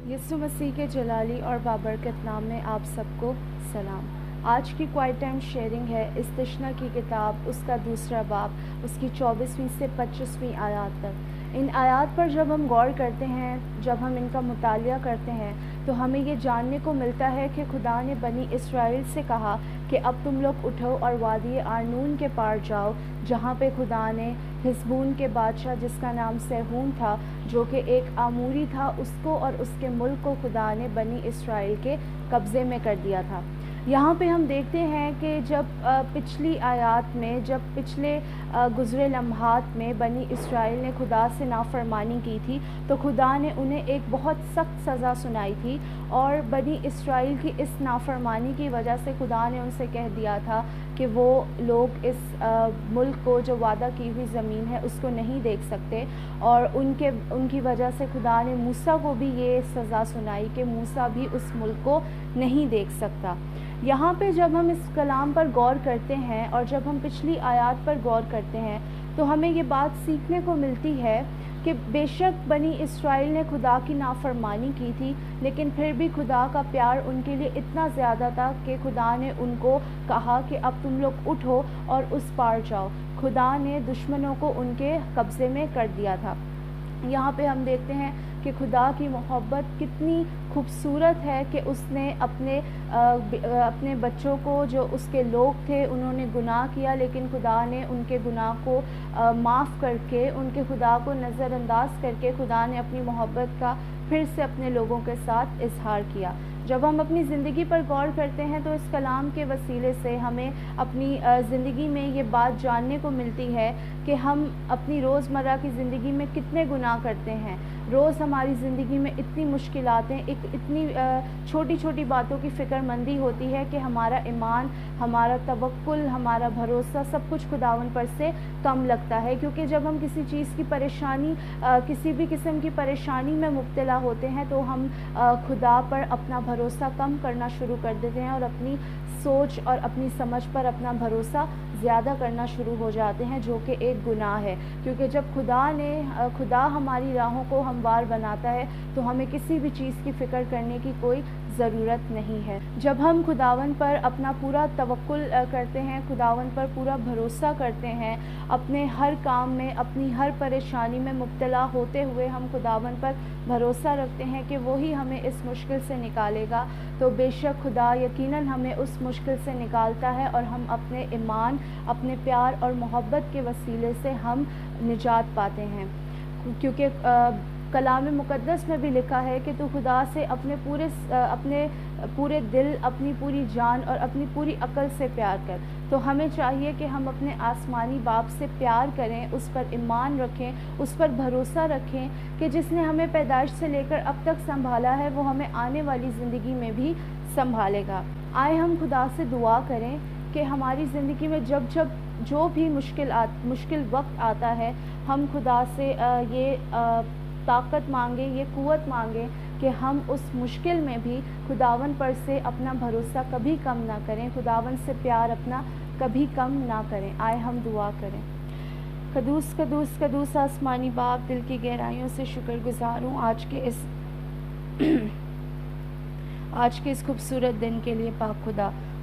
यीशु मसीह के जलाली और बाबरकत नाम में आप सबको सलाम। आज की क्वाइट टाइम शेयरिंग है इस्तिश्ना की किताब, उसका दूसरा बाब, उसकी 24वीं से 25वीं आयत तक। इन आयत पर जब हम गौर करते हैं, जब हम इनका मुतालिया करते हैं, तो हमें ये जानने को मिलता है कि खुदा ने बनी इसराइल से कहा कि अब तुम लोग उठो और वादी आर्नून के पार जाओ, जहाँ पे खुदा ने हिस्बून के बादशाह जिसका नाम सहून था, जो कि एक आमूरी था, उसको और उसके मुल्क को खुदा ने बनी इसराइल के कब्ज़े में कर दिया था। यहाँ पे हम देखते हैं कि जब पिछली आयत में, जब पिछले गुज़रे लम्हात में बनी इसराइल ने खुदा से नाफरमानी की थी, तो खुदा ने उन्हें एक बहुत सख्त सज़ा सुनाई थी, और बनी इसराइल की इस नाफरमानी की वजह से खुदा ने उनसे कह दिया था कि वो लोग इस मुल्क को, जो वादा की हुई ज़मीन है, उसको नहीं देख सकते। और उनकी वजह से खुदा ने मूसा को भी ये सज़ा सुनाई कि मूसा भी उस मुल्क को नहीं देख सकता। यहाँ पे जब हम इस कलाम पर गौर करते हैं और जब हम पिछली आयत पर गौर करते हैं, तो हमें ये बात सीखने को मिलती है कि बेशक बनी इसराइल ने खुदा की नाफरमानी की थी, लेकिन फिर भी खुदा का प्यार उनके लिए इतना ज़्यादा था कि खुदा ने उनको कहा कि अब तुम लोग उठो और उस पार जाओ। खुदा ने दुश्मनों को उनके कब्ज़े में कर दिया था। यहाँ पे हम देखते हैं कि खुदा की मोहब्बत कितनी खूबसूरत है कि उसने अपने बच्चों को, जो उसके लोग थे, उन्होंने गुनाह किया, लेकिन खुदा ने उनके गुनाह को माफ़ करके, उनके खुदा को नज़रअंदाज करके, खुदा ने अपनी मोहब्बत का फिर से अपने लोगों के साथ इजहार किया। जब हम अपनी ज़िंदगी पर गौर करते हैं, तो इस कलाम के वसीले से हमें अपनी ज़िंदगी में ये बात जानने को मिलती है कि हम अपनी रोज़मर्रा की ज़िंदगी में कितने गुनाह करते हैं। रोज़ हमारी ज़िंदगी में इतनी मुश्किलातें, इतनी छोटी छोटी बातों की फ़िक्रमंदी होती है कि हमारा ईमान, हमारा तवक्कुल, हमारा भरोसा सब कुछ खुदावन पर से कम लगता है। क्योंकि जब हम किसी चीज़ की परेशानी, किसी भी किस्म की परेशानी में मुब्तला होते हैं, तो हम खुदा पर अपना भरोसा कम करना शुरू कर देते हैं और अपनी सोच और अपनी समझ पर अपना भरोसा ज़्यादा करना शुरू हो जाते हैं, जो कि एक गुनाह है। क्योंकि जब खुदा हमारी राहों को हमवार बनाता है, तो हमें किसी भी चीज़ की फ़िक्र करने की कोई ज़रूरत नहीं है। जब हम खुदावन पर अपना पूरा तवक्कुल करते हैं, खुदावन पर पूरा भरोसा करते हैं, अपने हर काम में, अपनी हर परेशानी में मुब्तला होते हुए हम खुदावन पर भरोसा रखते हैं कि वही हमें इस मुश्किल से निकालेगा, तो बेशक खुदा यकीनन हमें उस मुश्किल से निकालता है, और हम अपने ईमान, अपने प्यार और मोहब्बत के वसीले से हम निजात पाते हैं। क्योंकि कलाम मुक़द्दस में भी लिखा है कि तू खुदा से अपने पूरे दिल, अपनी पूरी जान और अपनी पूरी अक्ल से प्यार कर। तो हमें चाहिए कि हम अपने आसमानी बाप से प्यार करें, उस पर ईमान रखें, उस पर भरोसा रखें कि जिसने हमें पैदाइश से लेकर अब तक संभाला है, वो हमें आने वाली ज़िंदगी में भी संभालेगा। आए हम खुदा से दुआ करें कि हमारी ज़िंदगी में जब जो भी मुश्किल वक्त आता है, हम खुदा से ये ताकत मांगे, ये क़ुव्वत मांगे कि हम उस मुश्किल में भी खुदावन पर से अपना भरोसा कभी कम ना करें, खुदावन से प्यार अपना कभी कम ना करें। आए हम दुआ करें। कदूस कदूस कदूस आसमानी बाप, दिल की गहराइयों से शुक्रगुज़ार हूँ आज के इस खूबसूरत दिन के लिए।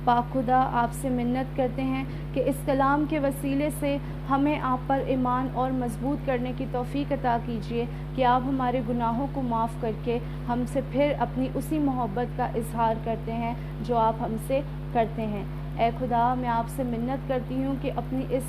पाक खुदा आपसे मिन्नत करते हैं कि इस कलाम के वसीले से हमें आप पर ईमान और मजबूत करने की तौफीक अता कीजिए, कि आप हमारे गुनाहों को माफ़ करके हमसे फिर अपनी उसी मोहब्बत का इजहार करते हैं जो आप हमसे करते हैं। ऐ खुदा, मैं आपसे मिन्नत करती हूँ कि अपनी इस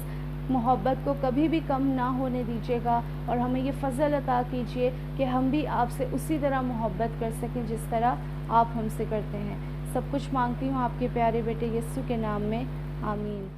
मोहब्बत को कभी भी कम ना होने दीजिएगा, और हमें ये फ़ज़ल अता कीजिए कि हम भी आपसे उसी तरह मोहब्बत कर सकें जिस तरह आप हमसे करते हैं। सब कुछ मांगती हूँ आपके प्यारे बेटे यीशु के नाम में, आमीन।